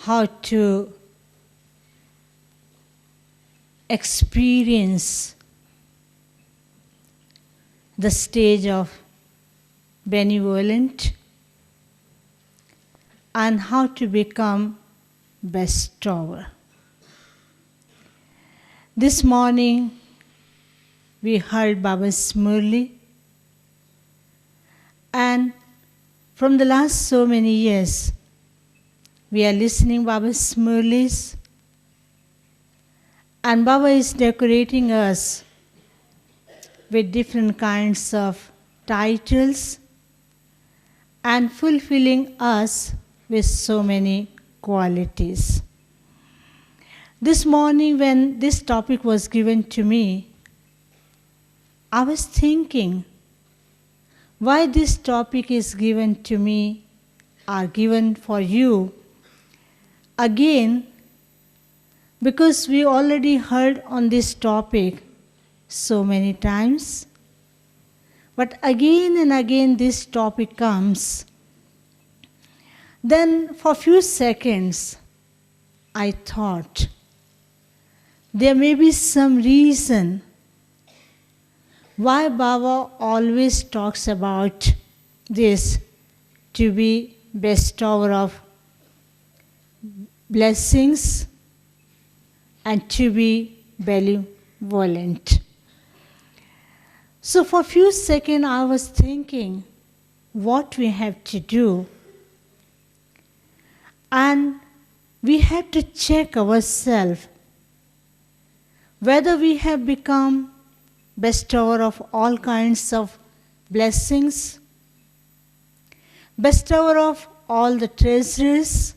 how to experience the stage of benevolent and how to become bestower. This morning we heard Baba's Murli, and from the last so many years we are listening Baba's Murlis, and Baba is decorating us with different kinds of titles and fulfilling us with so many qualities. This morning when this topic was given to me, I was thinking why this topic is given to me or given for you. Again, because we already heard on this topic so many times, but again and again this topic comes. Then for a few seconds I thought there may be some reason why Baba always talks about this, to be bestower of blessings and to be benevolent. So for a few seconds I was thinking what we have to do, and we have to check ourselves whether we have become bestower of all kinds of blessings, bestower of all the treasures,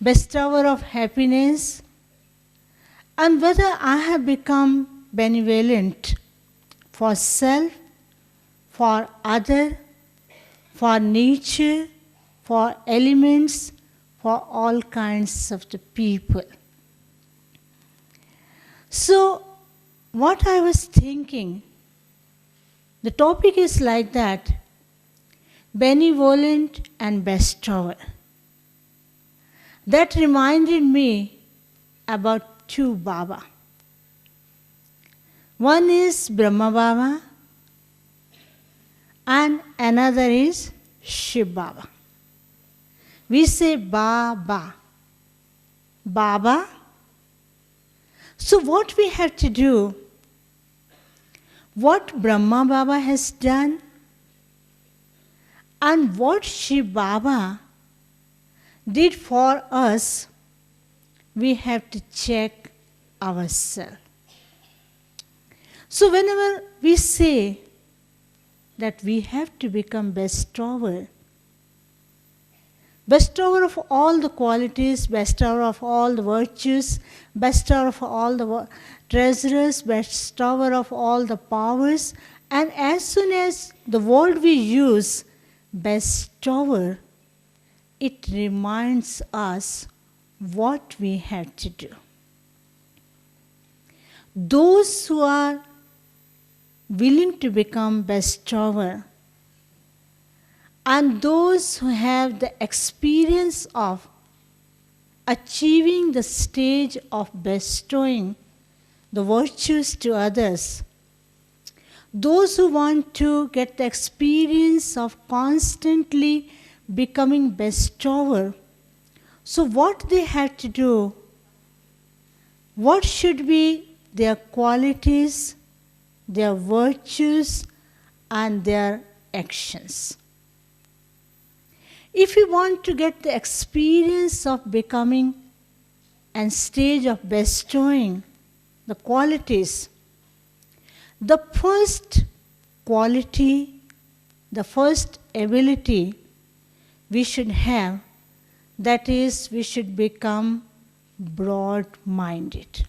bestower of happiness, and whether I have become benevolent for self, for other, for nature, for elements, for all kinds of the people. So, what I was thinking, the topic is like that, benevolent and bestower. That reminded me about two Baba. One is Brahma Baba and another is Shiv Baba. We say Baba. Baba. So what we have to do, what Brahma Baba has done and what Shiv Baba did for us, we have to check ourselves. So whenever we say that we have to become bestower of all the qualities, bestower of all the virtues, bestower of all the treasures, bestower of all the powers, and as soon as the word we use, bestower, it reminds us what we have to do. Those who are willing to become bestower and those who have the experience of achieving the stage of bestowing the virtues to others, those who want to get the experience of constantly becoming bestower, so what they have to do, what should be their qualities, their virtues, and their actions. If we want to get the experience of becoming and stage of bestowing the qualities, the first quality, the first ability we should have, that is, we should become broad-minded.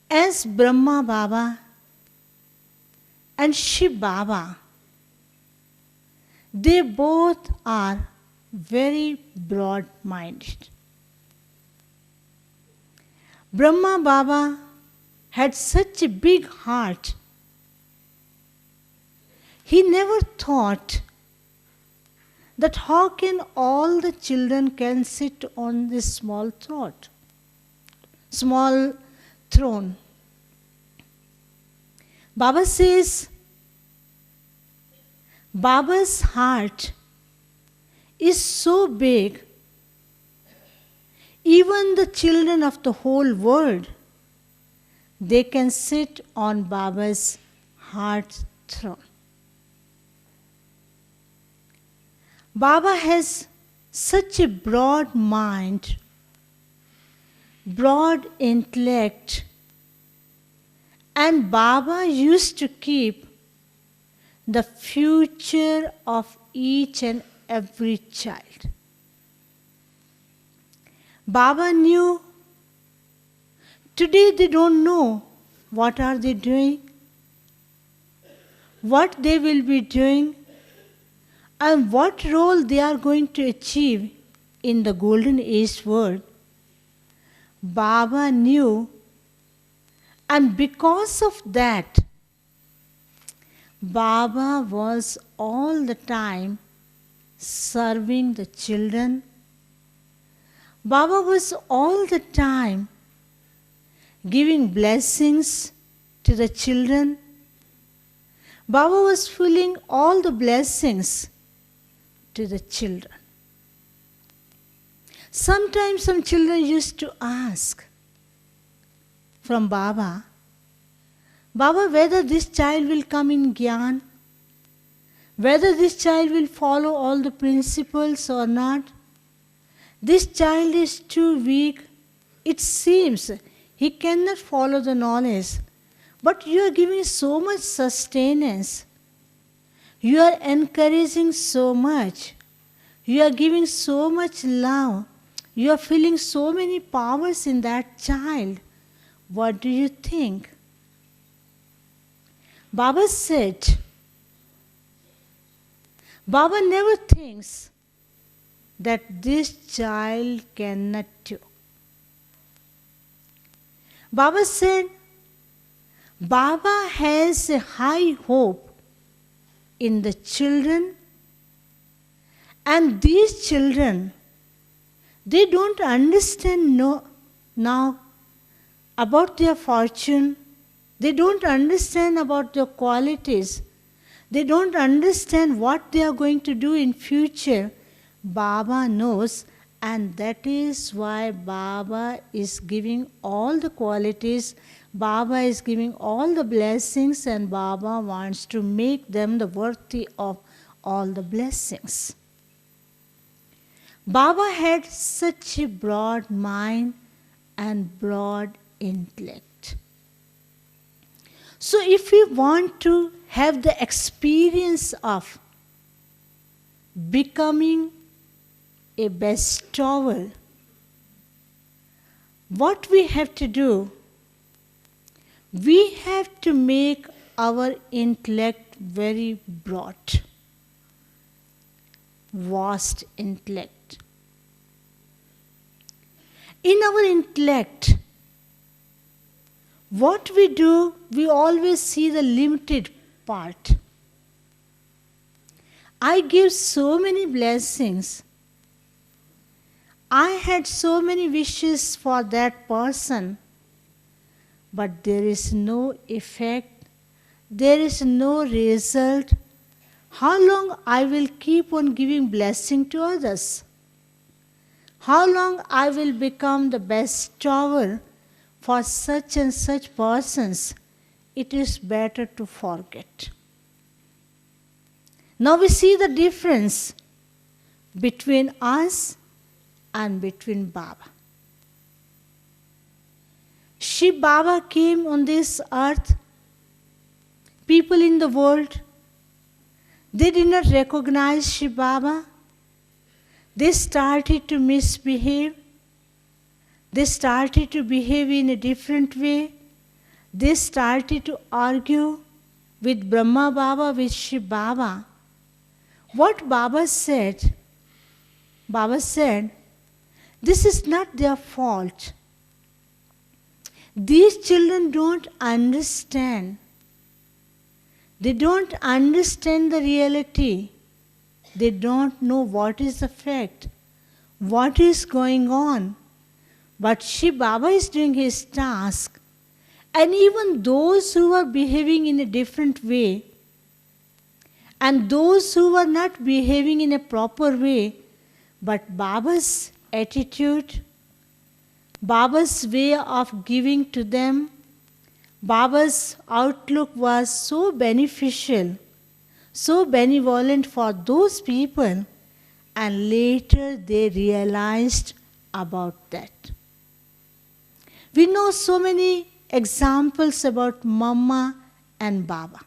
As Brahma Baba and Shiv Baba, they both are very broad-minded. Brahma Baba had such a big heart. He never thought that how can all the children can sit on this small throne. Baba says, Baba's heart is so big, even the children of the whole world, they can sit on Baba's heart throne. Baba has such a broad mind, broad intellect, and Baba used to keep the future of each and every child. Baba knew today they don't know what are they doing, what they will be doing, and what role they are going to achieve in the golden age world. Baba knew, and because of that, Baba was all the time serving the children. Baba was all the time giving blessings to the children. Baba was filling all the blessings to the children. Sometimes some children used to ask from Baba, Baba, whether this child will come in Gyan, whether this child will follow all the principles or not. This child is too weak. It seems he cannot follow the knowledge. But you are giving so much sustenance. You are encouraging so much. You are giving so much love. You are feeling so many powers in that child. What do you think? Baba said, Baba never thinks that this child cannot do. Baba said, Baba has a high hope in the children, and these children, they don't understand now about their fortune. They don't understand about their qualities. They don't understand what they are going to do in future. Baba knows, and that is why Baba is giving all the qualities. Baba is giving all the blessings, and Baba wants to make them the worthy of all the blessings. Baba had such a broad mind and broad intellect. So if we want to have the experience of becoming a bestower, what we have to do, we have to make our intellect very broad, vast intellect. In our intellect, what we do, we always see the limited part. I give so many blessings. I had so many wishes for that person, but there is no effect, there is no result. How long I will keep on giving blessing to others? How long I will become the bestower for such and such persons? It is better to forget. Now we see the difference between us and between Baba. Shiv Baba came on this earth. People in the world, they did not recognize Shiv Baba. They started to misbehave. They started to behave in a different way. They started to argue with Brahma Baba, with Shiv Baba. What Baba said? Baba said, this is not their fault. These children don't understand. They don't understand the reality. They don't know what is the fact, what is going on. But Shiv Baba is doing his task. And even those who are behaving in a different way, and those who are not behaving in a proper way, but Baba's attitude, Baba's way of giving to them, Baba's outlook was so beneficial, so benevolent for those people, and later they realized about that. We know so many examples about Mama and Baba.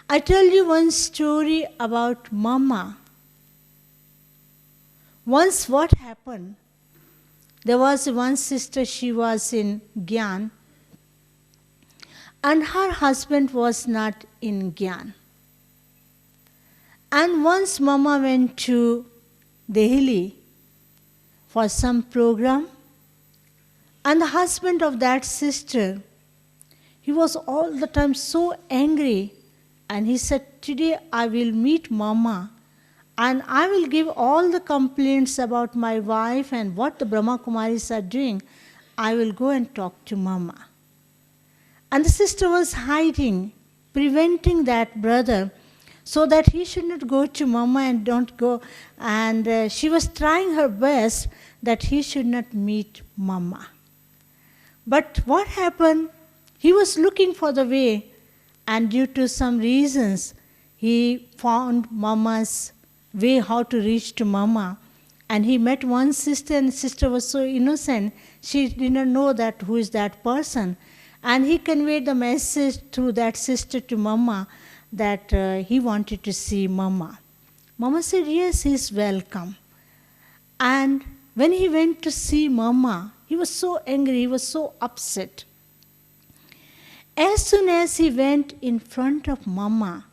I tell you one story about Mama. Once what happened, there was one sister, she was in Gyan, and her husband was not in Gyan. And once Mama went to Delhi for some program, and the husband of that sister, he was all the time so angry, and he said, today I will meet Mama and I will give all the complaints about my wife and what the Brahma Kumaris are doing. I will go and talk to Mama. And the sister was hiding, preventing that brother so that he should not go to Mama and don't go. And she was trying her best that he should not meet Mama. But what happened? He was looking for the way, and due to some reasons, he found Mama's way how to reach to Mama. And he met one sister, and the sister was so innocent, she didn't know that who is that person. And he conveyed the message through that sister to Mama that he wanted to see Mama. Mama said, yes, he is welcome. And when he went to see Mama, he was so angry, he was so upset. As soon as he went in front of Mama,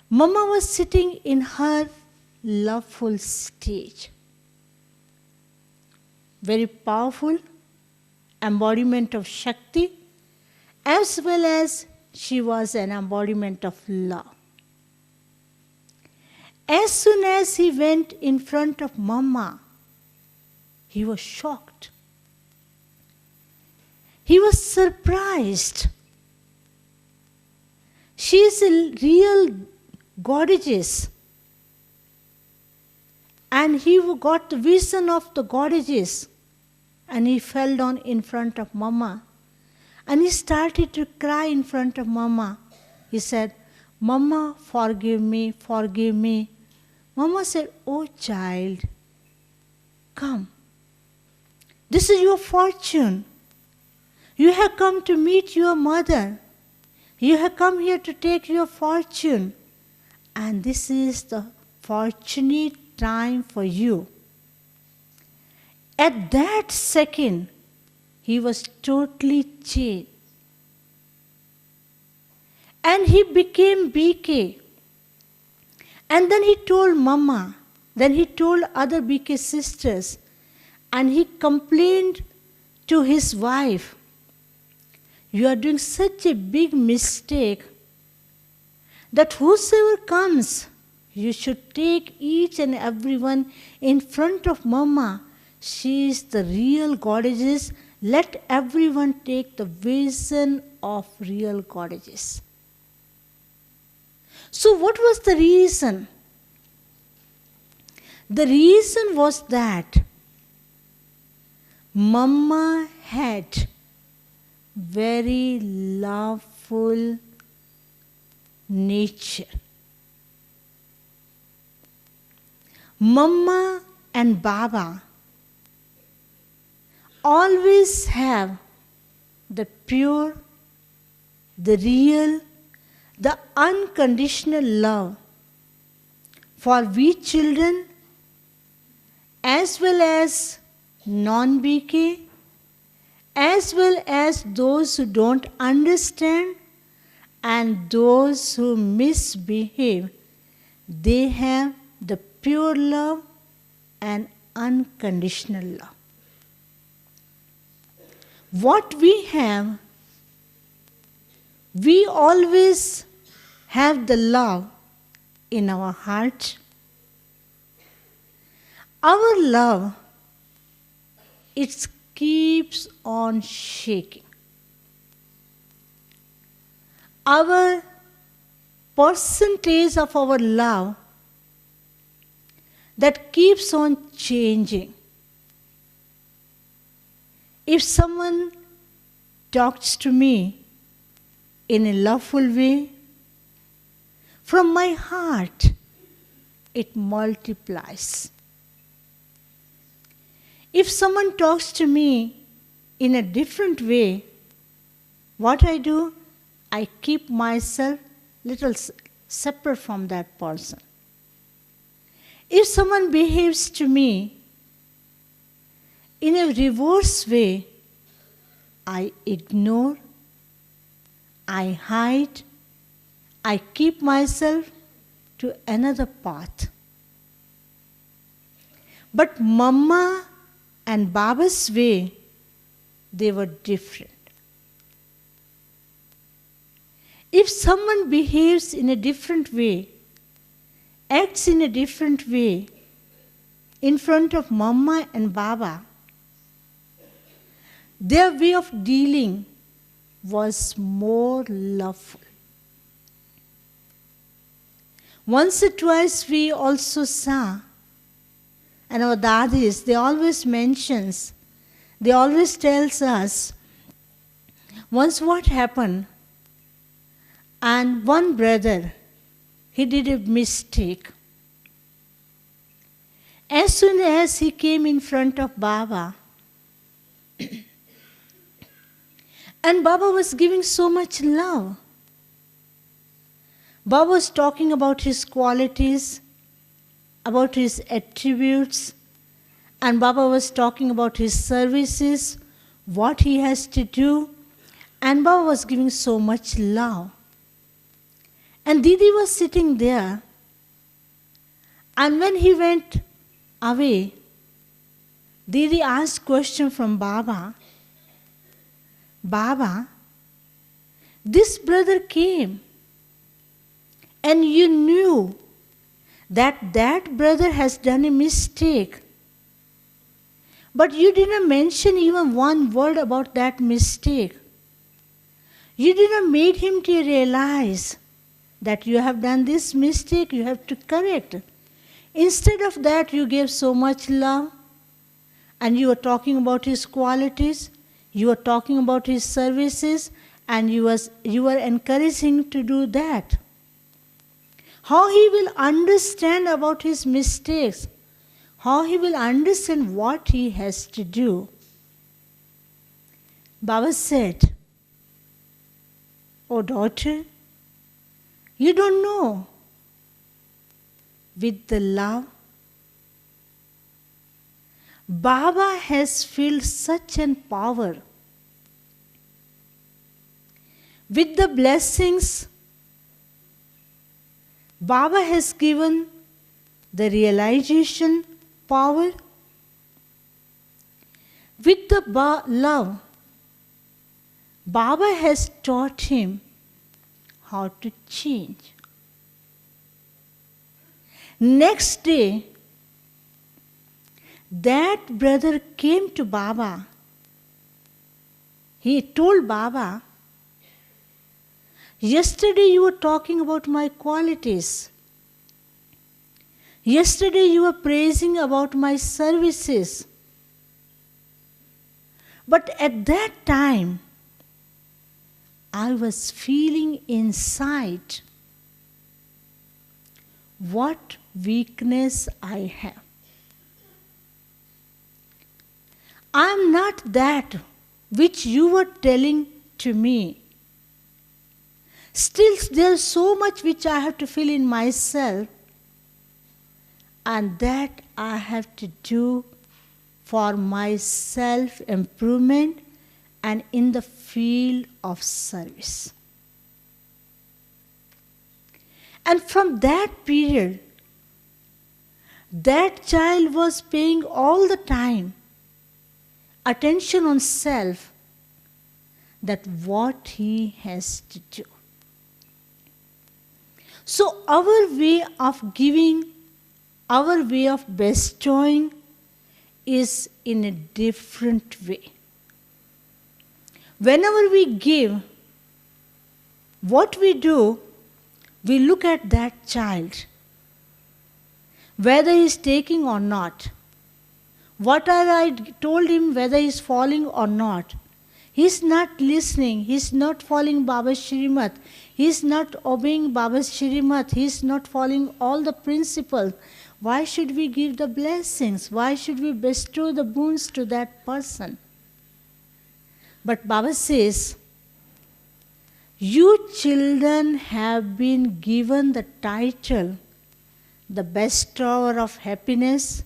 Mama was sitting in her loveful stage. Very powerful embodiment of Shakti, as well as she was an embodiment of love. As soon as he went in front of Mama, he was shocked. He was surprised. She is a real goddess. And he got the vision of the goddess. And he fell down in front of Mama. And he started to cry in front of Mama. He said, Mama, forgive me, forgive me. Mama said, oh child, come. This is your fortune. You have come to meet your mother. You have come here to take your fortune. And this is the fortunate time for you. At that second, he was totally changed. And he became BK. And then he told Mama, then he told other BK sisters, and he complained to his wife, you are doing such a big mistake that whosoever comes, you should take each and everyone in front of Mama. She is the real goddess. Let everyone take the vision of real goddess. So what was the reason? The reason was that Mama had very loveful nature. Mama and Baba always have the pure, the real, the unconditional love for we children as well as non-BK, as well as those who don't understand and those who misbehave. They have the pure love and unconditional love. What we have, we always have the love, in our heart, our love, it keeps on shaking. Our percentage of our love that keeps on changing. If someone talks to me in a loveful way, from my heart, it multiplies. If someone talks to me in a different way, what I do, I keep myself little separate from that person. If someone behaves to me in a reverse way, I ignore, I hide, I keep myself to another path. But Mama and Baba's way, they were different. If someone behaves in a different way, acts in a different way in front of Mama and Baba, their way of dealing was more loveful. Once or twice we also saw, and our dadis, they always tells us, once what happened, and one brother, he did a mistake. As soon as he came in front of Baba, and Baba was giving so much love. Baba was talking about his qualities, about his attributes, and Baba was talking about his services, what he has to do, and Baba was giving so much love. And Didi was sitting there, and when he went away, Didi asked question from Baba, Baba, this brother came, and you knew that that brother has done a mistake, but you didn't mention even one word about that mistake. You didn't make him to realize that you have done this mistake, you have to correct. Instead of that, you gave so much love, and you were talking about his qualities, you were talking about his services, and you were encouraging him to do that. How he will understand about his mistakes, how he will understand what he has to do. Baba said, "Oh daughter, you don't know. With the love, Baba has filled such an power. With the blessings, Baba has given the realization power. With the love, Baba has taught him how to change." Next day, that brother came to Baba. He told Baba, "Yesterday you were talking about my qualities. Yesterday you were praising about my services. But at that time, I was feeling inside what weakness I have. I am not that which you were telling to me. Still, there is so much which I have to feel in myself, and that I have to do for my self-improvement and in the field of service." And from that period, that child was paying all the time attention on self, that what he has to do. So our way of giving, our way of bestowing is in a different way. Whenever we give, what we do, we look at that child, whether he is taking or not. What I told him, whether he is following or not. He is not listening, he is not following Baba's Shrimat, he is not obeying Baba's Shrimat, he is not following all the principles. Why should we give the blessings? Why should we bestow the boons to that person? But Baba says, you children have been given the title, the bestower of happiness,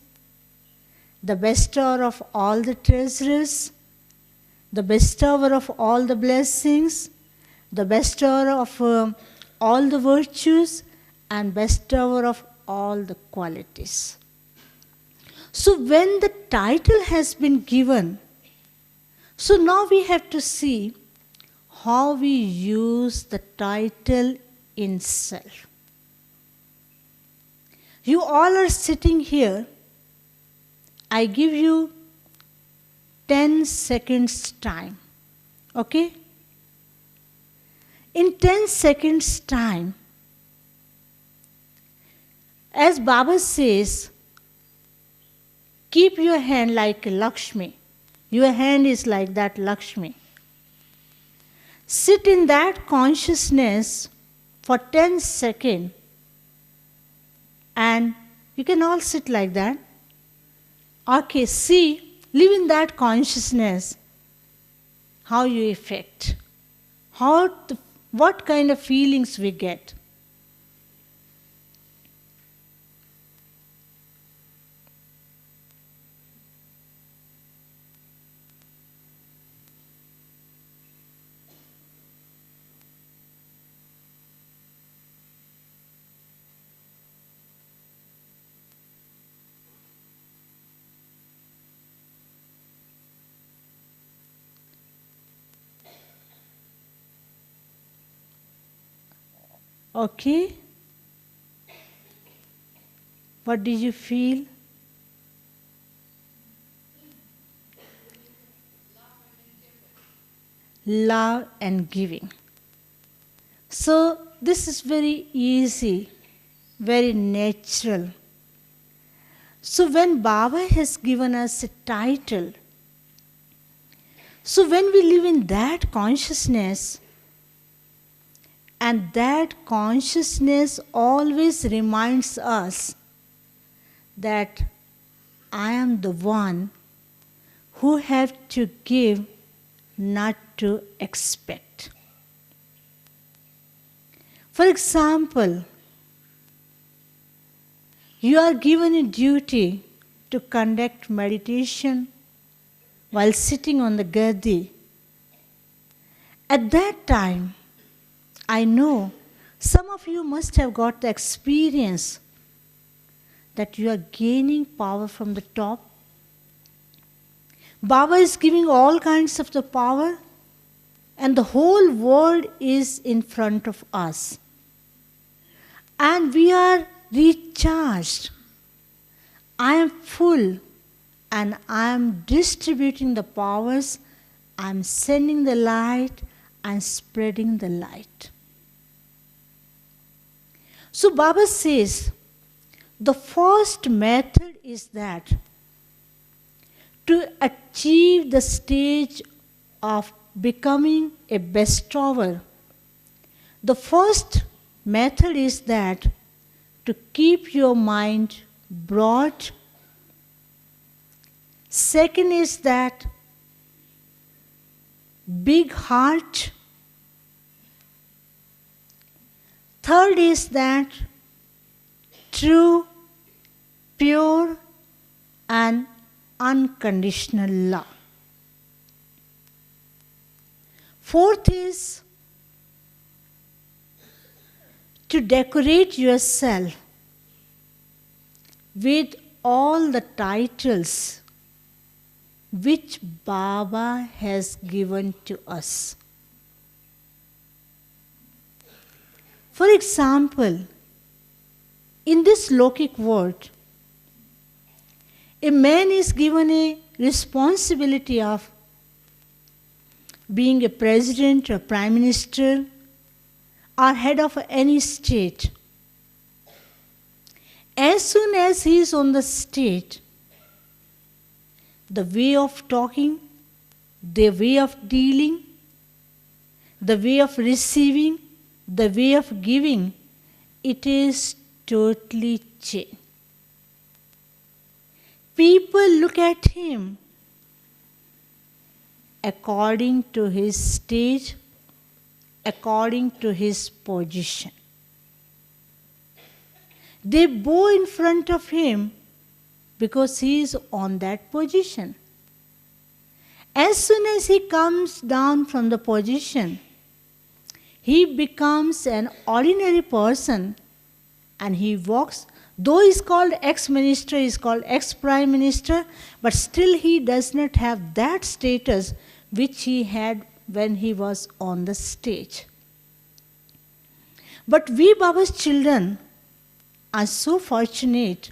the bestower of all the treasures, the bestower of all the blessings, the bestower of all the virtues, and bestower of all the qualities. So when the title has been given, so now we have to see how we use the title in self. You all are sitting here. I give you 10 seconds time. Okay? In 10 seconds time, as Baba says, keep your hand like Lakshmi. Your hand is like that Lakshmi. Sit in that consciousness for 10 seconds, and you can all sit like that. Okay, see, live in that consciousness, how you affect, what kind of feelings we get. Okay? What did you feel? Love and giving. So this is very easy, very natural. So when Baba has given us a title, so when we live in that consciousness, and that consciousness always reminds us that I am the one who have to give, not to expect. For example, you are given a duty to conduct meditation while sitting on the gadi. At that time, I know some of you must have got the experience that you are gaining power from the top. Baba is giving all kinds of the power, and the whole world is in front of us. And we are recharged. I am full, and I am distributing the powers. I am sending the light and spreading the light. So Baba says, the first method is that to achieve the stage of becoming a bestower, the first method is that to keep your mind broad. Second is that big heart. Third is that true, pure, and unconditional love. Fourth is to decorate yourself with all the titles which Baba has given to us. For example, in this Lokic world, a man is given a responsibility of being a president or prime minister or head of any state. As soon as he is on the stage, the way of talking, the way of dealing, the way of receiving, the way of giving, it is totally changed. People look at him according to his stage, according to his position. They bow in front of him because he is on that position. As soon as he comes down from the position, he becomes an ordinary person and he walks. Though he is called ex-minister, he is called ex-prime minister, but still he does not have that status which he had when he was on the stage. But we Baba's children are so fortunate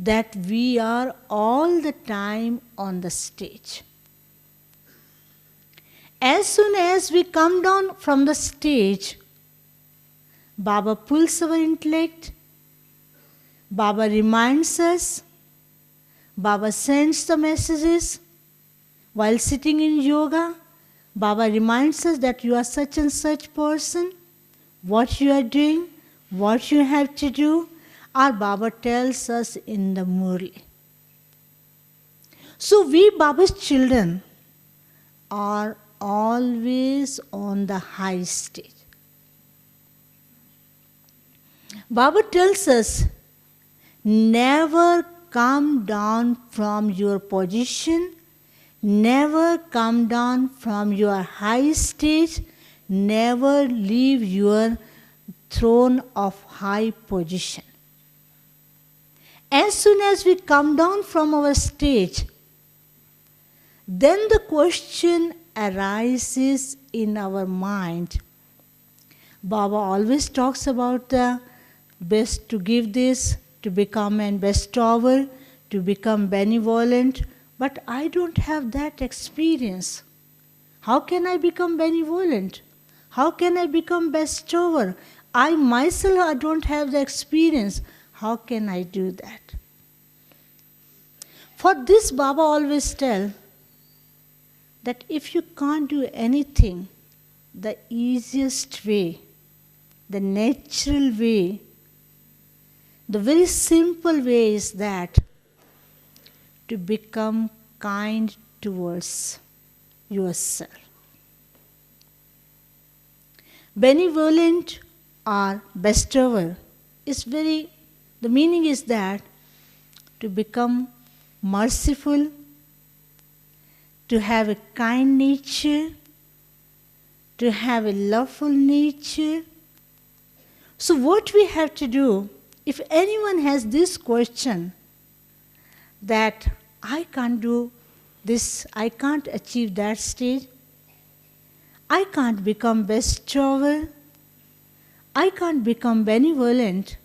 that we are all the time on the stage. As soon as we come down from the stage, Baba pulls our intellect, Baba reminds us, Baba sends the messages. While sitting in yoga, Baba reminds us that you are such and such person, what you are doing, what you have to do, or Baba tells us in the Murli. So we Baba's children are always on the high stage. Baba tells us, never come down from your position, never come down from your high stage, never leave your throne of high position. As soon as we come down from our stage, then the question arises in our mind. Baba always talks about the best to give this, to become an bestower, to become benevolent, but I don't have that experience. How can I become benevolent? How can I become bestower? I myself don't have the experience. How can I do that? For this, Baba always tells that if you can't do anything, the easiest way, the natural way, the very simple way is that to become kind towards yourself. Benevolent or bestower is the meaning is that to become merciful, to have a kind nature, to have a loveful nature. So what we have to do, if anyone has this question that I can't do this, I can't achieve that stage, I can't become bestower, I can't become benevolent,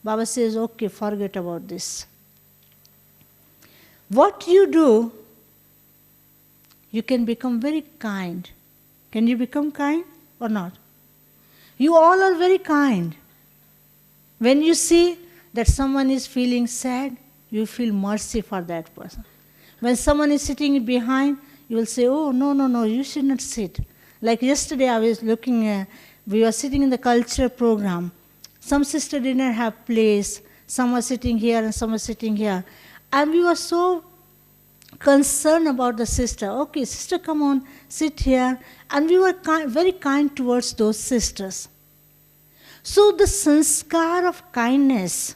Baba says, okay, forget about this. What you do, you can become very kind. Can you become kind or not? You all are very kind. When you see that someone is feeling sad, you feel mercy for that person. When someone is sitting behind, you will say, oh, no, you should not sit. Like yesterday I was looking, we were sitting in the culture program. Some sister did not have place. Some were sitting here and some were sitting here. And we were so concerned about the sister. Okay, sister, come on, sit here. And we were very kind towards those sisters. So the sanskar of kindness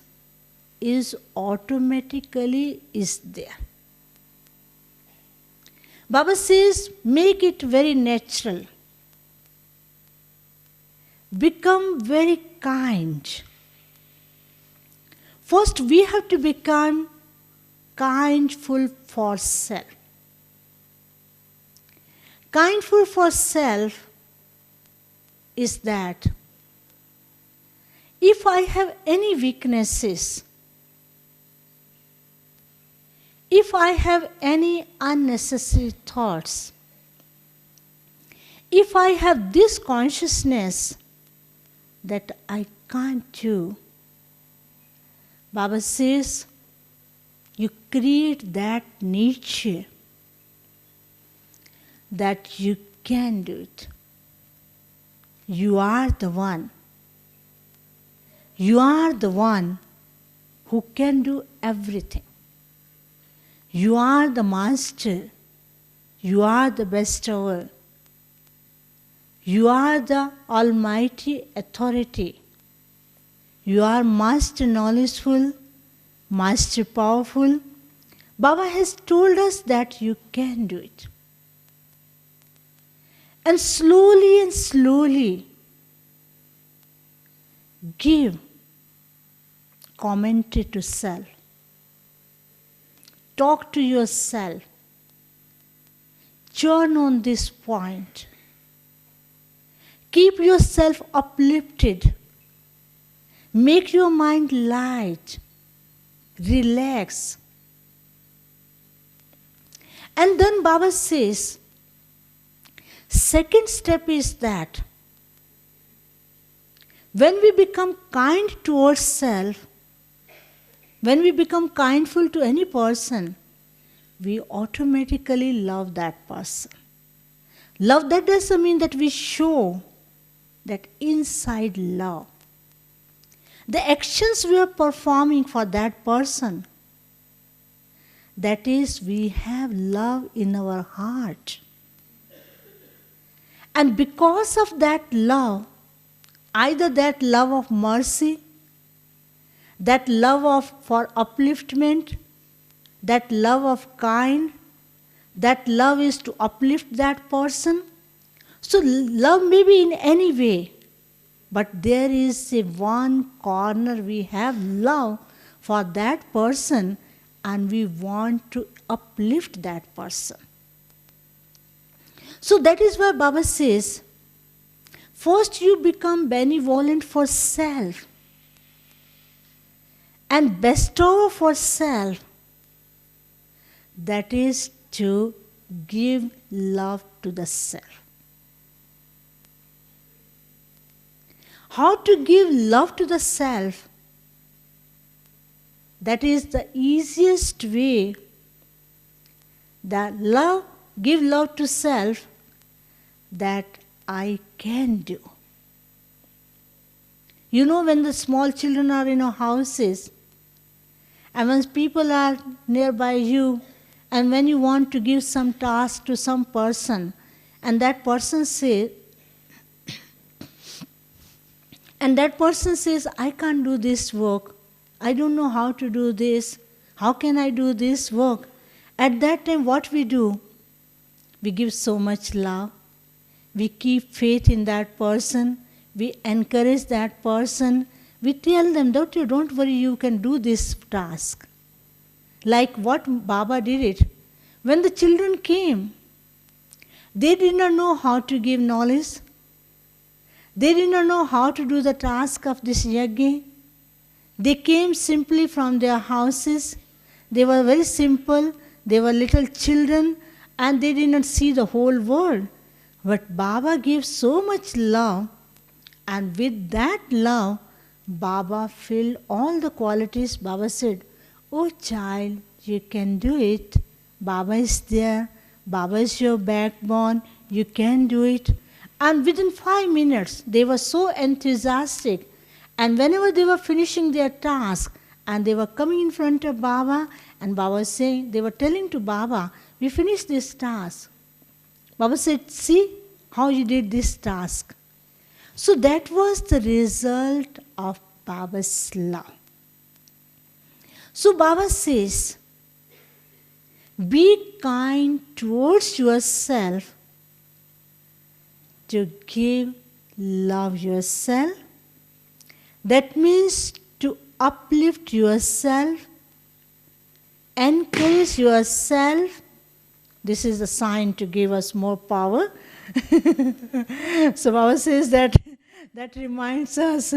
is automatically there. Baba says, make it very natural. Become very kind. First, we have to become kindful for self. Kindful for self is that if I have any weaknesses, if I have any unnecessary thoughts, if I have this consciousness that I can't do, Baba says, you create that nature that you can do it. You are the one. You are the one who can do everything. You are the master. You are the bestower. You are the almighty authority. You are master knowledgeful, master powerful. Baba has told us that you can do it. And slowly, give commentary to self. Talk to yourself. Churn on this point. Keep yourself uplifted. Make your mind light. Relax. And then Baba says, second step is that when we become kind towards self, when we become kindful to any person, we automatically love that person. Love, that doesn't mean that we show that inside love. The actions we are performing for that person, that is, we have love in our heart. And because of that love, either that love of mercy, that love for upliftment, that love of kind, that love is to uplift that person. So love may be in any way, but there is a one corner we have love for that person and we want to uplift that person. So that is why Baba says, first you become benevolent for self and bestow for self. That is to give love to the self. How to give love to the self? That is the easiest way. That love, give love to self, that I can do. You know, when the small children are in our houses, and when people are nearby you, and when you want to give some task to some person, and that person says, I can't do this work. I don't know how to do this. How can I do this work? At that time, what we do? We give so much love. We keep faith in that person. We encourage that person. We tell them, don't worry, you can do this task. Like what Baba did it. When the children came, they did not know how to give knowledge. They did not know how to do the task of this yajna. They came simply from their houses. They were very simple. They were little children and they did not see the whole world. But Baba gave so much love, and with that love, Baba filled all the qualities. Baba said, oh child, you can do it. Baba is there. Baba is your backbone. You can do it. And within 5 minutes, they were so enthusiastic. And whenever they were finishing their task, and they were coming in front of Baba, and Baba was saying, they were telling to Baba, we finished this task. Baba said, see how you did this task. So that was the result of Baba's love. So Baba says, be kind towards yourself to give love yourself. That means to uplift yourself, encourage yourself. This is a sign to give us more power. So Baba says that That reminds us.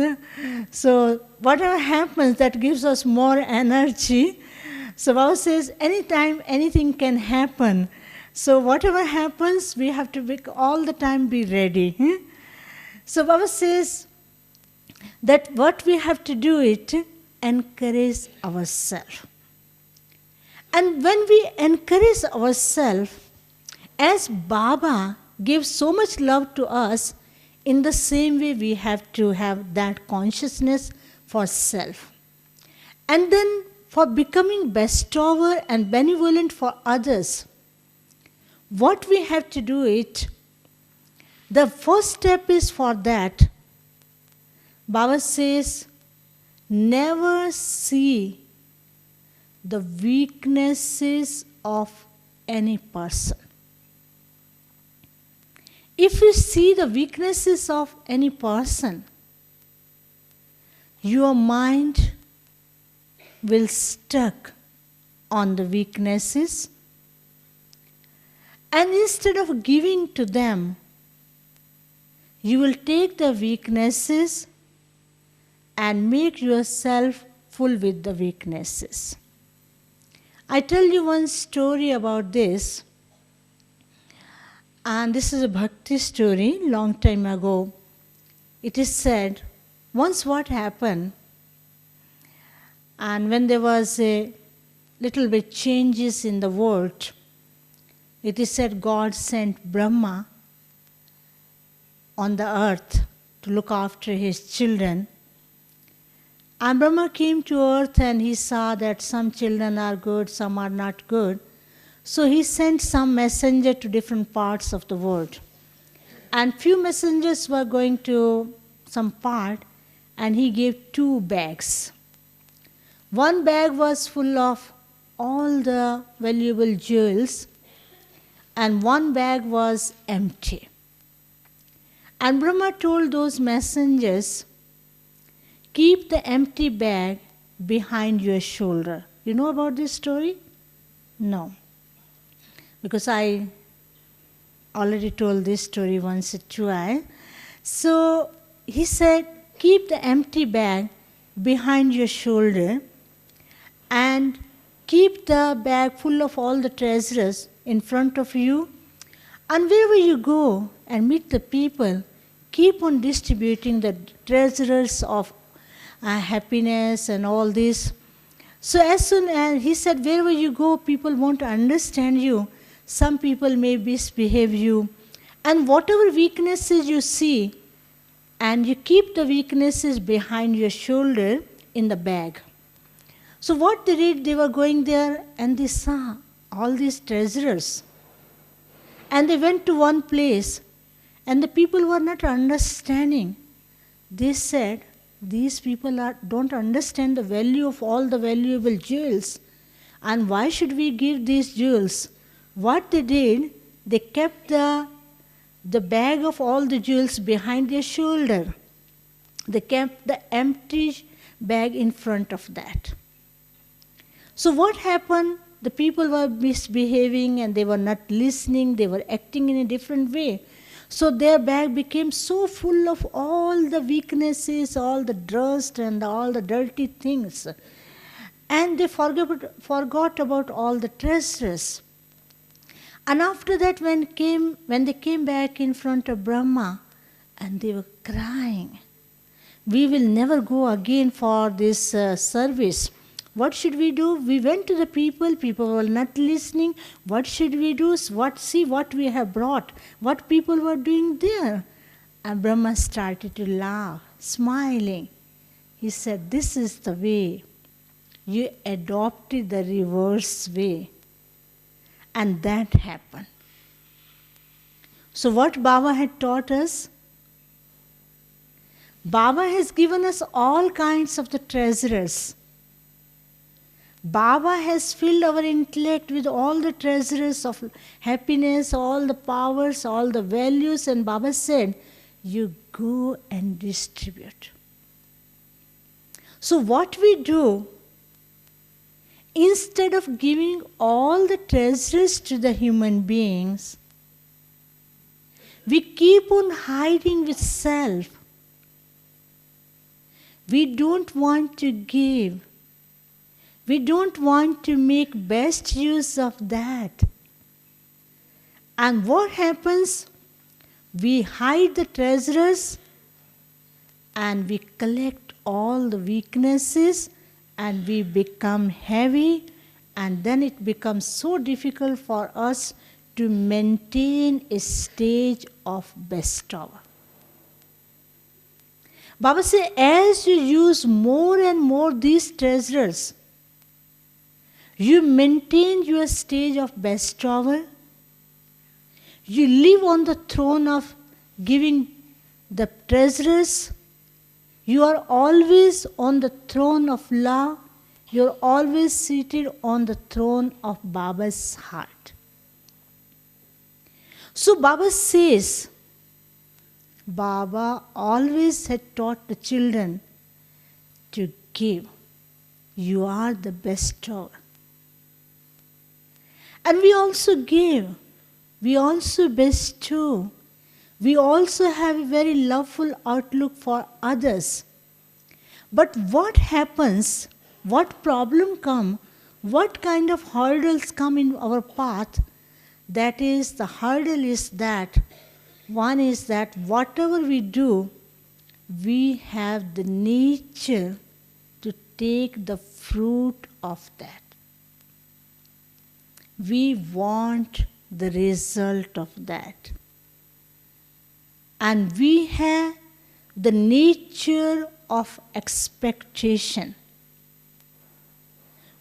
So whatever happens, that gives us more energy. So Baba says, anytime anything can happen. So whatever happens, we have to all the time be ready. So Baba says that what we have to do it, encourage ourselves. And when we encourage ourselves, as Baba gives so much love to us, in the same way we have to have that consciousness for self. And then for becoming bestower and benevolent for others, what we have to do it, the first step is for that. Baba says, never see the weaknesses of any person. If you see the weaknesses of any person, your mind will stuck on the weaknesses, and instead of giving to them, you will take the weaknesses and make yourself full with the weaknesses. I tell you one story about this. And this is a bhakti story, long time ago. It is said, once what happened, and when there was a little bit changes in the world, it is said God sent Brahma on the earth to look after his children. And Brahma came to earth and he saw that some children are good, some are not good. So he sent some messenger to different parts of the world. And few messengers were going to some part, and he gave 2 bags. One bag was full of all the valuable jewels, and one bag was empty. And Brahma told those messengers, keep the empty bag behind your shoulder. You know about this story? No. Because I already told this story once or twice. So he said, keep the empty bag behind your shoulder and keep the bag full of all the treasures in front of you. And wherever you go and meet the people, keep on distributing the treasures of happiness and all this. So as soon as he said, wherever you go, people won't understand you. Some people may misbehave you. And whatever weaknesses you see, and you keep the weaknesses behind your shoulder in the bag. So what they did, they were going there and they saw all these treasures. And they went to one place and the people were not understanding. They said, these people don't understand the value of all the valuable jewels. And why should we give these jewels? What they did, they kept the bag of all the jewels behind their shoulder. They kept the empty bag in front of that. So what happened? The people were misbehaving and they were not listening, they were acting in a different way. So their bag became so full of all the weaknesses, all the dust and all the dirty things. And they forgot about all the treasures. And after that, when they came back in front of Brahma, and they were crying, we will never go again for this service. What should we do? We went to the people were not listening. What should we do? See what we have brought, what people were doing there. And Brahma started to laugh, smiling. He said, this is the way. You adopted the reverse way. And that happened. So what Baba had taught us? Baba has given us all kinds of the treasures. Baba has filled our intellect with all the treasures of happiness, all the powers, all the values, and Baba said, you go and distribute. So what we do, instead of giving all the treasures to the human beings, we keep on hiding with self. We don't want to give. We don't want to make best use of that. And what happens? We hide the treasures and we collect all the weaknesses and we become heavy, and then it becomes so difficult for us to maintain a stage of bestower. Baba says, as you use more and more these treasures, you maintain your stage of bestower. You live on the throne of giving the treasures. You are always on the throne of love. You are always seated on the throne of Baba's heart. So Baba says, Baba always had taught the children to give. You are the bestower. And we also give. We also bestow. We also have a very loveful outlook for others. But what happens, what problem come, what kind of hurdles come in our path? That is, the hurdle is that, one is that whatever we do, we have the nature to take the fruit of that. We want the result of that. And we have the nature of expectation.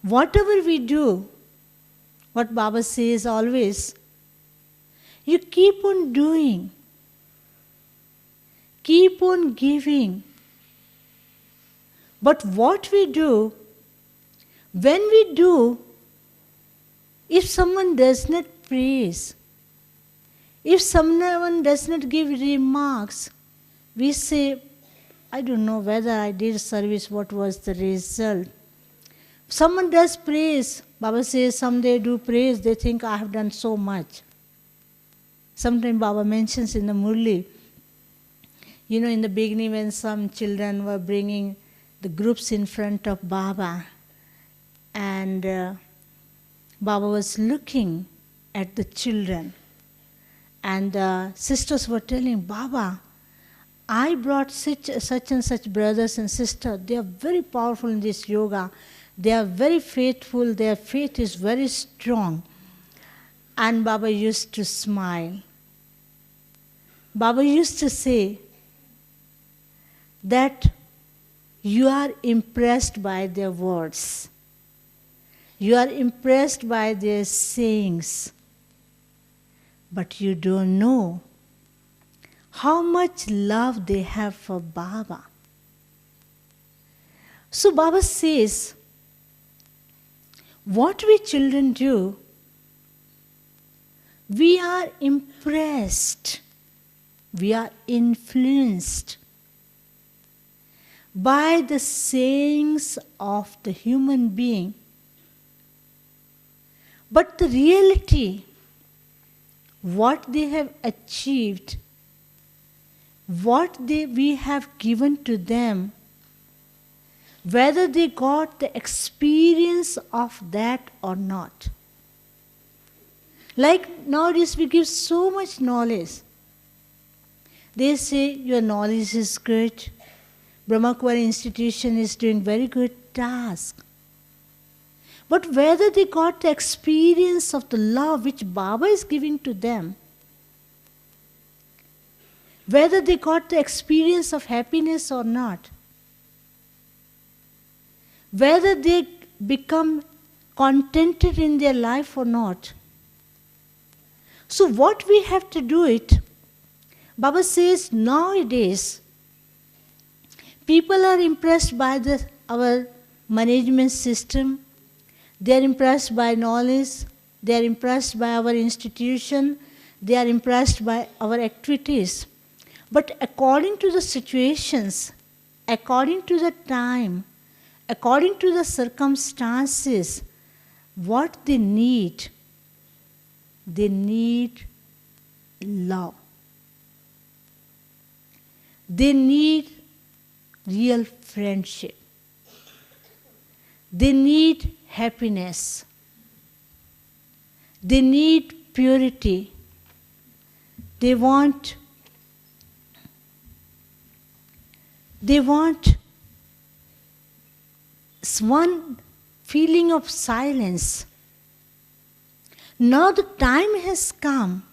Whatever we do, what Baba says always, you keep on doing, keep on giving. But what we do, when we do, if someone does not praise, if someone does not give remarks, we say, I don't know whether I did service, what was the result. Someone does praise, Baba says some they do praise, they think I have done so much. Sometimes Baba mentions in the Murli, in the beginning when some children were bringing the groups in front of Baba, and Baba was looking at the children, and the sisters were telling, Baba, I brought such and such brothers and sisters. They are very powerful in this yoga. They are very faithful. Their faith is very strong. And Baba used to smile. Baba used to say that you are impressed by their words. You are impressed by their sayings. But you don't know how much love they have for Baba. So Baba says, what we children do, we are impressed, we are influenced by the sayings of the human being. But the reality, what they have achieved, what we have given to them, whether they got the experience of that or not. Like nowadays we give so much knowledge. They say your knowledge is good. Brahmakumari institution is doing very good task. But whether they got the experience of the love which Baba is giving to them, whether they got the experience of happiness or not, whether they become contented in their life or not. So what we have to do it, Baba says nowadays, people are impressed by our management system, they are impressed by knowledge, they are impressed by our institution, they are impressed by our activities. But according to the situations, according to the time, according to the circumstances, what they need love. They need real friendship. They need happiness. They need purity. They want one feeling of silence. Now the time has come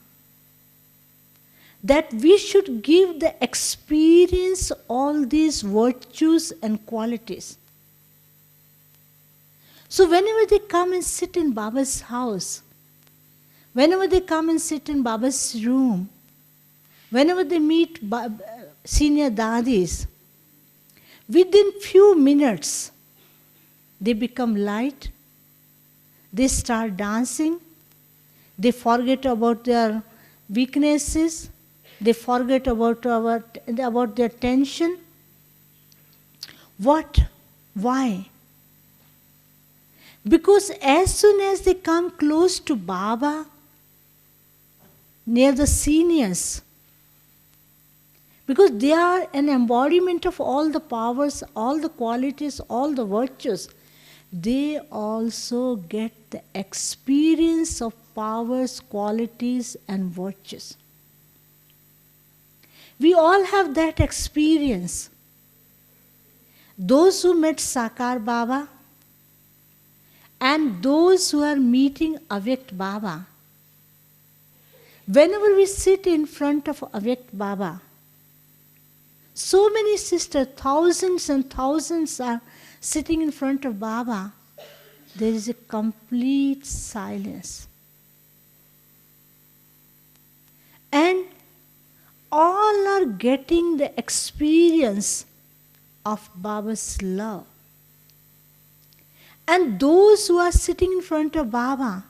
that we should give the experience all these virtues and qualities. So whenever they come and sit in Baba's house, whenever they come and sit in Baba's room, whenever they meet senior dadis, within few minutes, they become light, they start dancing, they forget about their weaknesses, they forget about their tension. What? Why? Because as soon as they come close to Baba, near the seniors, because they are an embodiment of all the powers, all the qualities, all the virtues, they also get the experience of powers, qualities, and virtues. We all have that experience. Those who met Sakar Baba and those who are meeting Avyakt Baba, whenever we sit in front of Avyakt Baba, so many sisters, thousands and thousands are sitting in front of Baba. There is a complete silence. And all are getting the experience of Baba's love. And those who are sitting in front of Baba,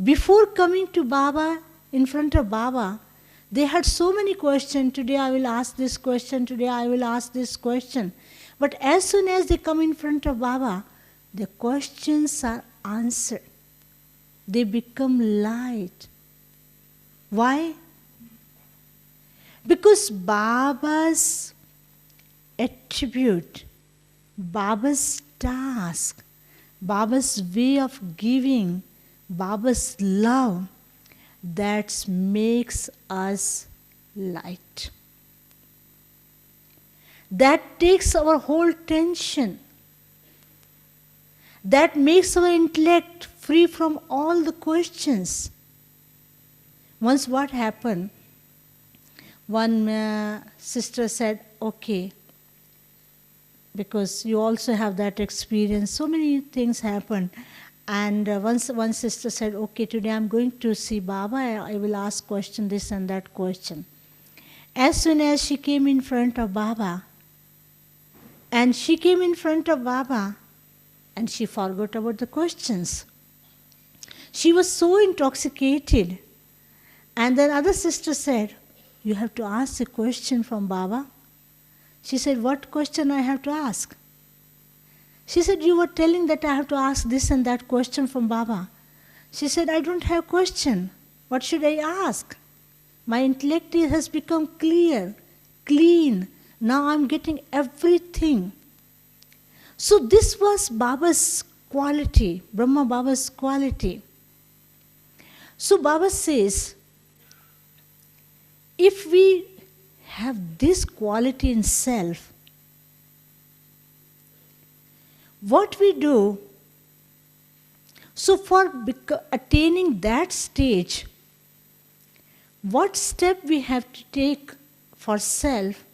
before coming to Baba, in front of Baba, they had so many questions. Today I will ask this question, today I will ask this question. But as soon as they come in front of Baba, the questions are answered. They become light. Why? Because Baba's attribute, Baba's task, Baba's way of giving, Baba's love, that makes us light. That takes our whole tension. That makes our intellect free from all the questions. Once what happened? One sister said, okay, because you also have that experience, so many things happened. And once one sister said, okay, today I'm going to see Baba, I will ask question this and that question. As soon as she came in front of Baba, and she forgot about the questions. She was so intoxicated. And then other sister said, you have to ask a question from Baba. She said, what question I have to ask? She said, you were telling that I have to ask this and that question from Baba. She said, I don't have question. What should I ask? My intellect has become clear, clean. Now I'm getting everything. So this was Baba's quality, Brahma Baba's quality. So Baba says, if we have this quality in self, what we do, so for attaining that stage, what step we have to take for self?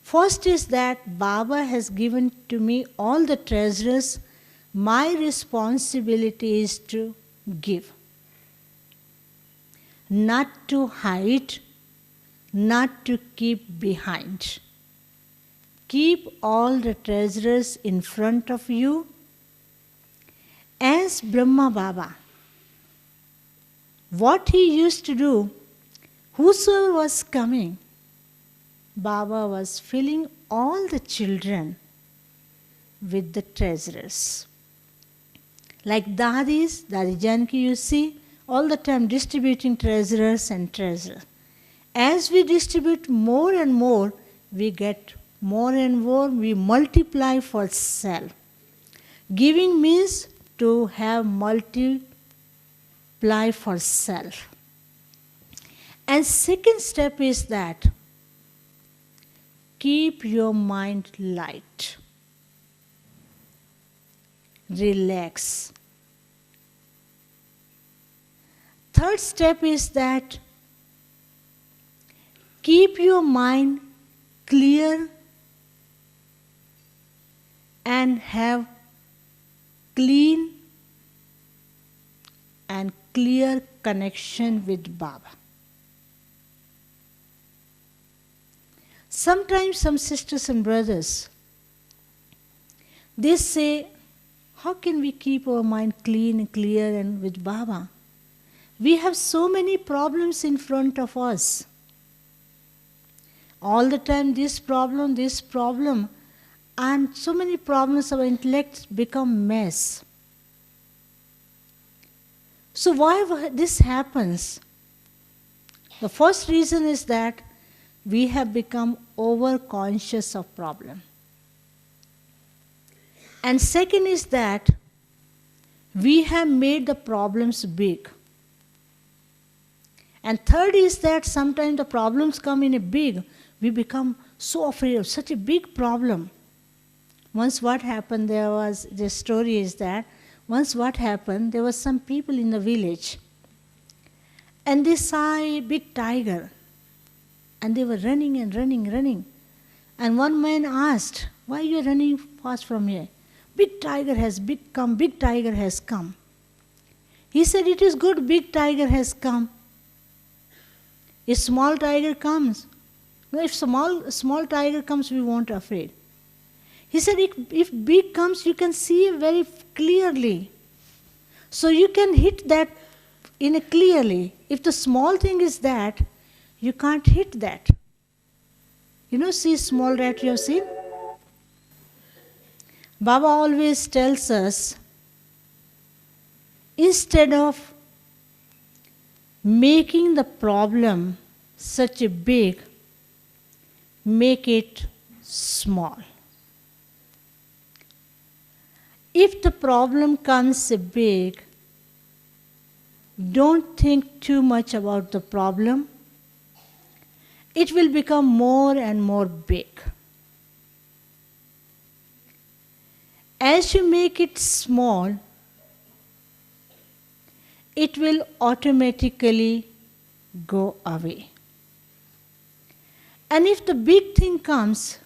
First is that Baba has given to me all the treasures. My responsibility is to give. Not to hide, not to keep behind. Keep all the treasures in front of you. As Brahma Baba, what he used to do, whosoever was coming, Baba was filling all the children with the treasures. Like Dadis, Dadi Janki, you see, all the time distributing treasures and treasures. As we distribute more and more, we get more and more, we multiply for self. Giving means to have multiply for self. And second step is that keep your mind light. Relax. Third step is that keep your mind clear and have clean and clear connection with Baba. Sometimes some sisters and brothers, they say, how can we keep our mind clean and clear and with Baba? We have so many problems in front of us. All the time this problem, and so many problems, our intellect become mess. So why this happens? The first reason is that we have become over-conscious of problem. And second is that we have made the problems big. And third is that sometimes the problems come in a big, we become so afraid of such a big problem. Once what happened, the story is that, once what happened, there were some people in the village, and they saw a big tiger, and they were running and running. And one man asked, why are you running fast from here? Big tiger has come. He said, it is good, big tiger has come. A small tiger comes. No, if small tiger comes, we won't afraid. He said, if big comes, you can see very clearly. So you can hit that in a clearly. If the small thing is that, you can't hit that. See small rat you have seen? Baba always tells us, instead of making the problem such a big, make it small. If the problem comes big, don't think too much about the problem. It will become more and more big. As you make it small, it will automatically go away. And if the big thing comes,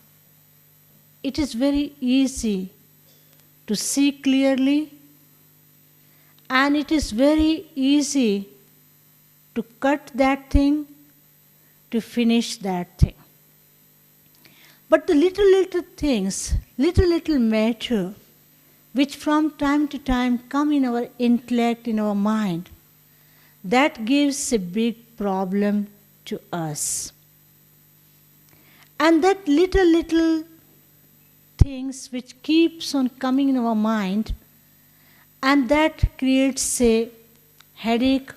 it is very easy to see clearly, and it is very easy to cut that thing, to finish that thing. But the little things, little matter, which from time to time come in our intellect, in our mind, that gives a big problem to us. And that little things which keeps on coming in our mind, and that creates a headache,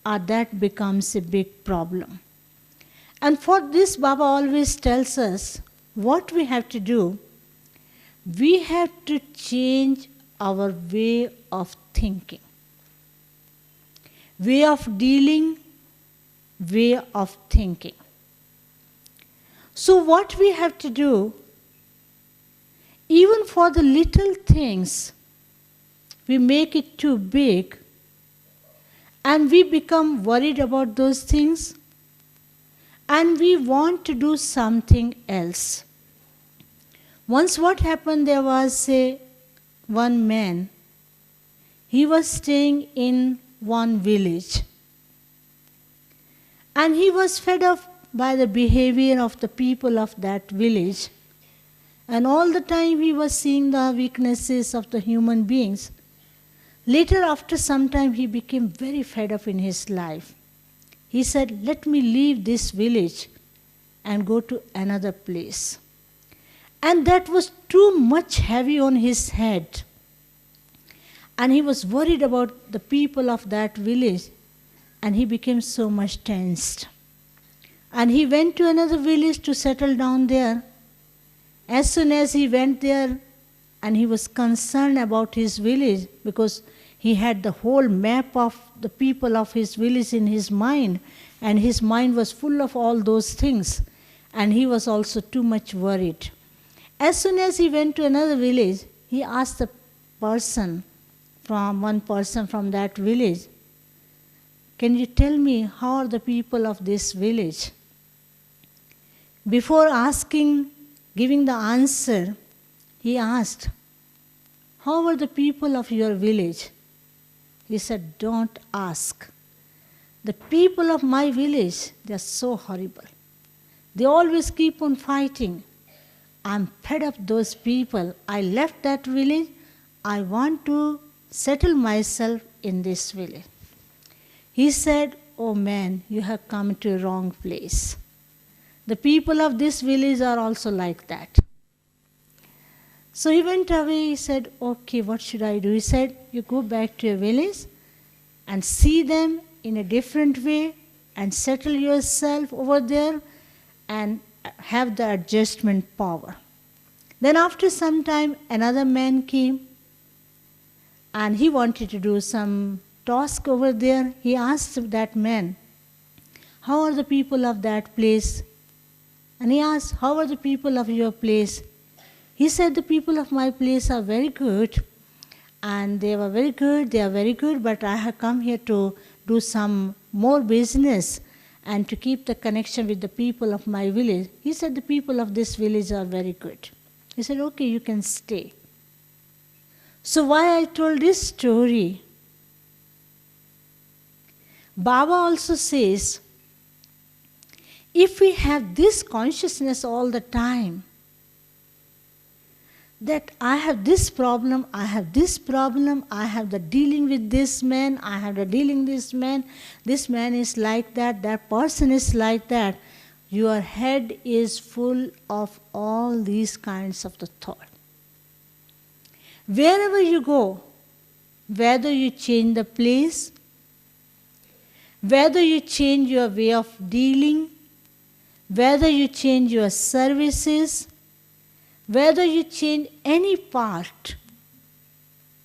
or that becomes a big problem. And for this, Baba always tells us what we have to do. We have to change our way of thinking, way of dealing, way of thinking. So what we have to do, even for the little things, we make it too big, and we become worried about those things, and we want to do something else. Once what happened, there was one man. He was staying in one village, and he was fed up by the behavior of the people of that village. And all the time he was seeing the weaknesses of the human beings. Later, after some time, he became very fed up in his life. He said, let me leave this village and go to another place. And that was too much heavy on his head. And he was worried about the people of that village, and he became so much tensed. And he went to another village to settle down there. As soon as he went there, and he was concerned about his village because he had the whole map of the people of his village in his mind, and his mind was full of all those things, and he was also too much worried. As soon as he went to another village, he asked one person from that village, "Can you tell me how are the people of this village?" Before giving the answer, he asked, "How are the people of your village?" He said, "Don't ask. The people of my village, they are so horrible. They always keep on fighting. I'm fed up those people. I left that village. I want to settle myself in this village." He said, "Oh man, you have come to a wrong place. The people of this village are also like that." So he went away. He said, "Okay, what should I do?" He said, "You go back to your village and see them in a different way and settle yourself over there and have the adjustment power." Then after some time, another man came and he wanted to do some task over there. He asked that man, "How are the people of that place?" And he asked, "How are the people of your place?" He said, "The people of my place are very good, and they are very good, but I have come here to do some more business and to keep the connection with the people of my village." He said, "The people of this village are very good." He said, "Okay, you can stay." So why I told this story? Baba also says, if we have this consciousness all the time, that I have this problem, I have the dealing with this man, I have the dealing this man is like that person is like that, your head is full of all these kinds of the thought. Wherever you go, whether you change the place, whether you change your way of dealing, whether you change your services, whether you change any part,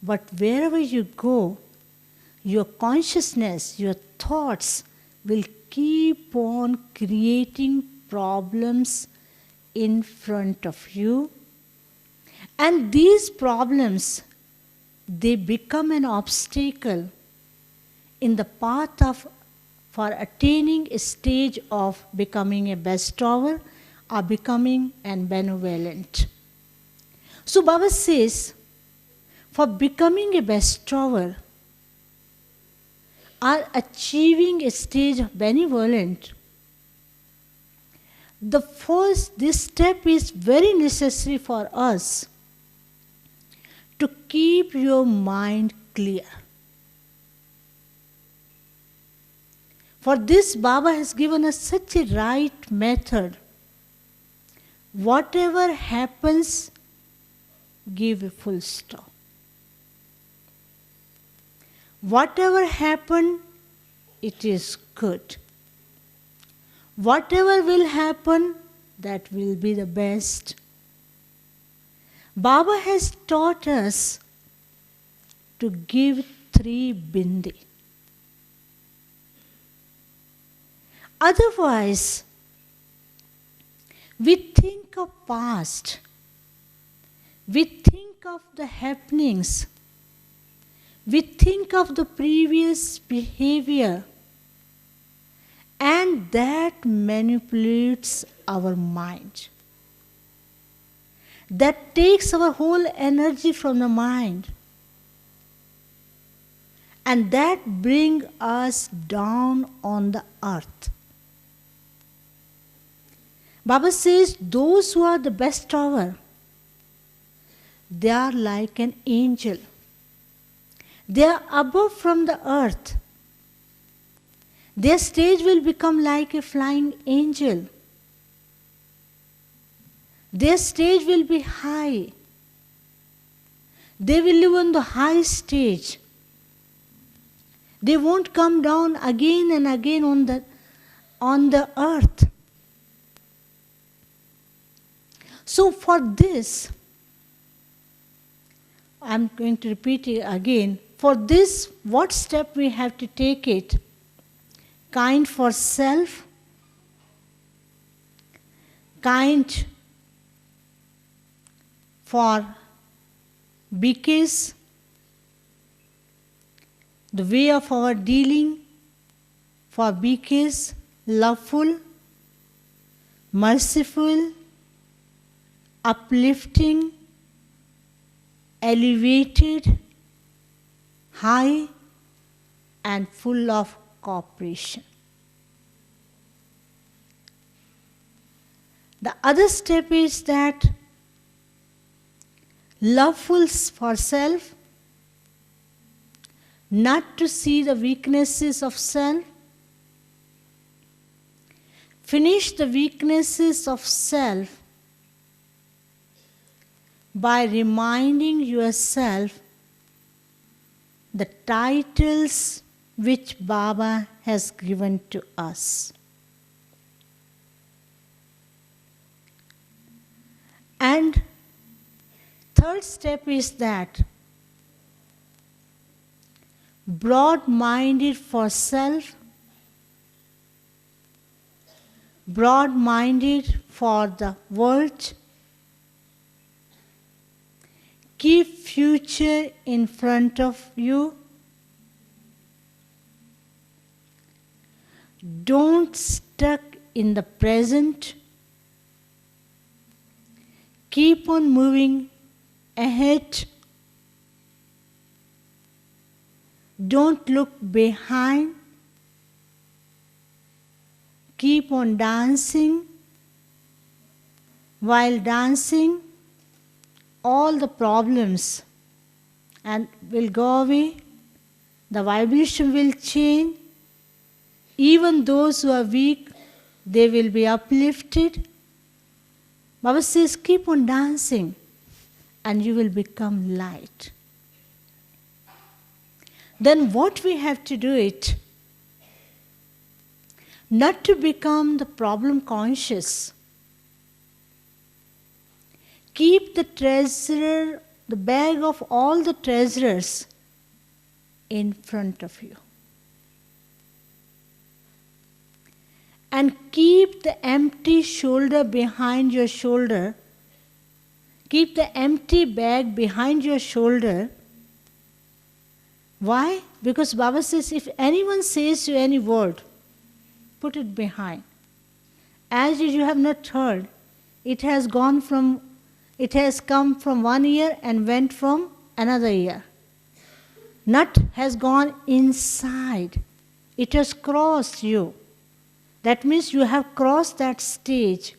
but wherever you go, your consciousness, your thoughts will keep on creating problems in front of you. And these problems, they become an obstacle in the path for attaining a stage of becoming a bestower or becoming an benevolent. So Baba says, for becoming a bestower or achieving a stage of benevolent, this step is very necessary for us to keep your mind clear. For this, Baba has given us such a right method. Whatever happens, give a full stop. Whatever happened, it is good. Whatever will happen, that will be the best. Baba has taught us to give 3 bindi. Otherwise, we think of past, we think of the happenings, we think of the previous behavior, and that manipulates our mind. That takes our whole energy from the mind. And that brings us down on the earth. Baba says, those who are the bestower, they are like an angel. They are above from the earth. Their stage will become like a flying angel. Their stage will be high. They will live on the high stage. They won't come down again and again on the earth. So for this, I'm going to repeat it again. For this, what step we have to take it? Kind for self, kind for because the way of our dealing for because loveful, merciful, uplifting, elevated, high, and full of cooperation. The other step is that loveful for self, not to see the weaknesses of self, finish the weaknesses of self by reminding yourself the titles which Baba has given to us. And third step is that broad-minded for self, broad-minded for the world, keep future in front of you. Don't stuck in the present. Keep on moving ahead. Don't look behind. Keep on dancing. While dancing, all the problems and will go away. The vibration will change. Even those who are weak, they will be uplifted. Baba says, keep on dancing and you will become light. Then what we have to do it? Not to become the problem conscious. Keep the treasurer, the bag of all the treasures in front of you. And keep the empty shoulder behind your shoulder. Keep the empty bag behind your shoulder. Why? Because Baba says, if anyone says you any word, put it behind. As you have not heard, it has come from one ear and went from another ear. Not has gone inside. It has crossed you. That means you have crossed that stage.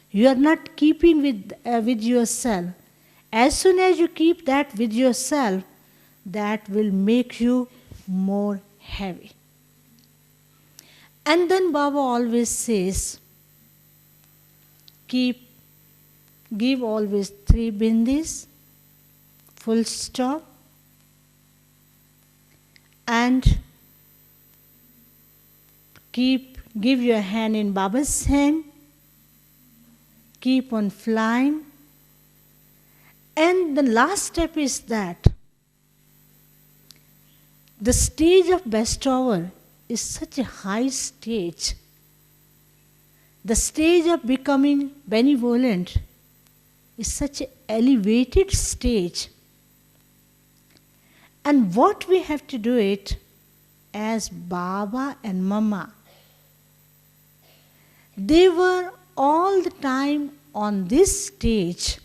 You are not keeping with yourself. As soon as you keep that with yourself, that will make you more heavy. And then Baba always says, give always 3 bindis, full stop, and give your hand in Baba's hand, keep on flying. And the last step is that the stage of bestower is such a high stage. The stage of becoming benevolent is such an elevated stage. And what we have to do it as Baba and Mama, they were all the time on this stage.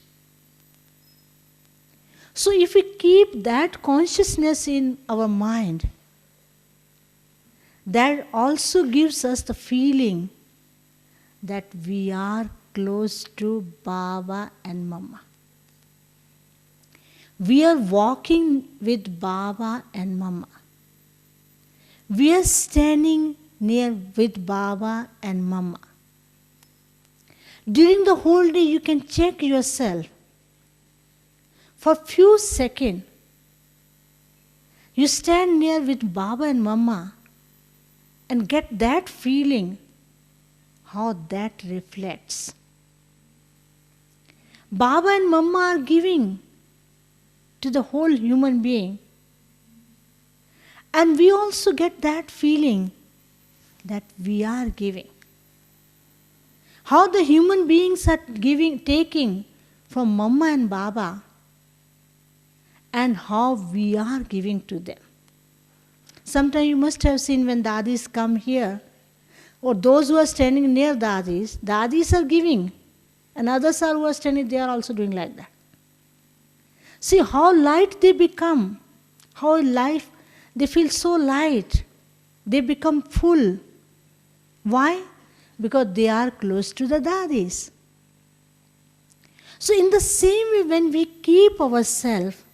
So if we keep that consciousness in our mind, that also gives us the feeling that we are close to Baba and Mama. We are walking with Baba and Mama. We are standing near with Baba and Mama. During the whole day, you can check yourself. For few seconds, you stand near with Baba and Mama and get that feeling, how that reflects. Baba and Mama are giving to the whole human being. And we also get that feeling that we are giving. How the human beings are giving, taking from Mama and Baba, and how we are giving to them. Sometimes you must have seen when Dadis come here, or those who are standing near Dadis are giving, and others who are standing, they are also doing like that. See how light they become, how life, they feel so light, they become full. Why? Because they are close to the Dadis. So in the same way, when we keep ourselves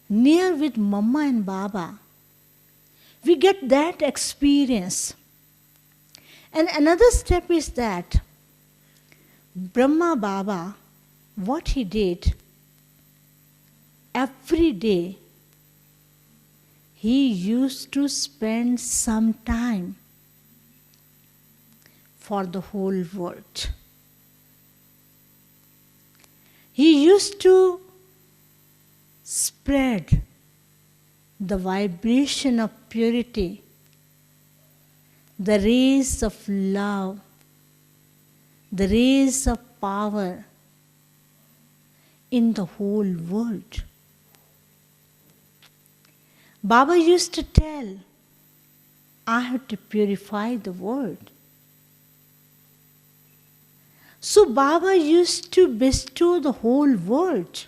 near with Mama and Baba, we get that experience. And another step is that Brahma Baba, what he did, every day, he used to spend some time for the whole world. He used to spread the vibration of purity, the rays of love, the rays of power in the whole world. Baba used to tell, I have to purify the world. So Baba used to bestow the whole world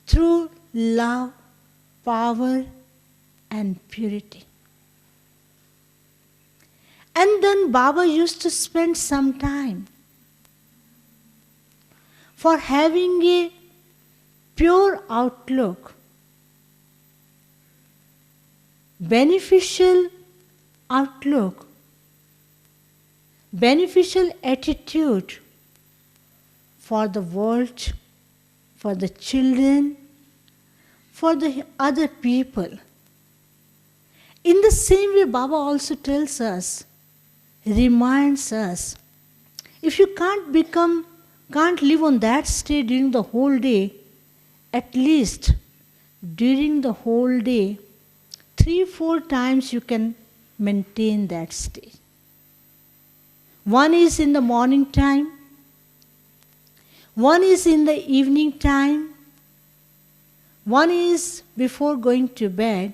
through love, power, and purity. And then Baba used to spend some time for having a pure outlook, beneficial outlook, beneficial attitude for the world, for the children, for the other people. In the same way, Baba also tells us, reminds us, if you can't live on that state during the whole day, at least during the whole day, 3-4 times you can maintain that state. One is in the morning time, one is in the evening time, one is before going to bed.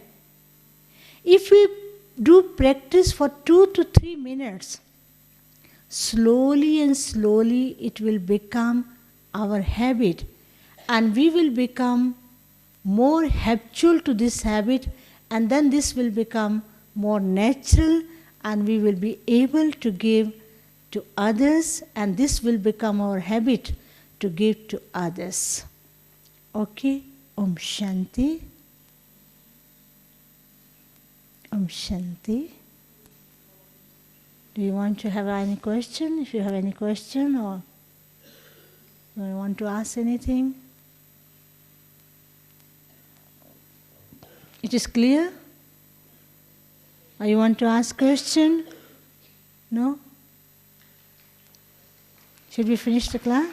If we do practice for 2 to 3 minutes, slowly and slowly it will become our habit, and we will become more habitual to this habit, and then this will become more natural, and we will be able to give to others, and this will become our habit to give to others. Okay? Om Shanti. Om Shanti. Do you want to have any question? If you have any question, or do you want to ask anything? It is clear? Or you want to ask question? No? Should we finish the class?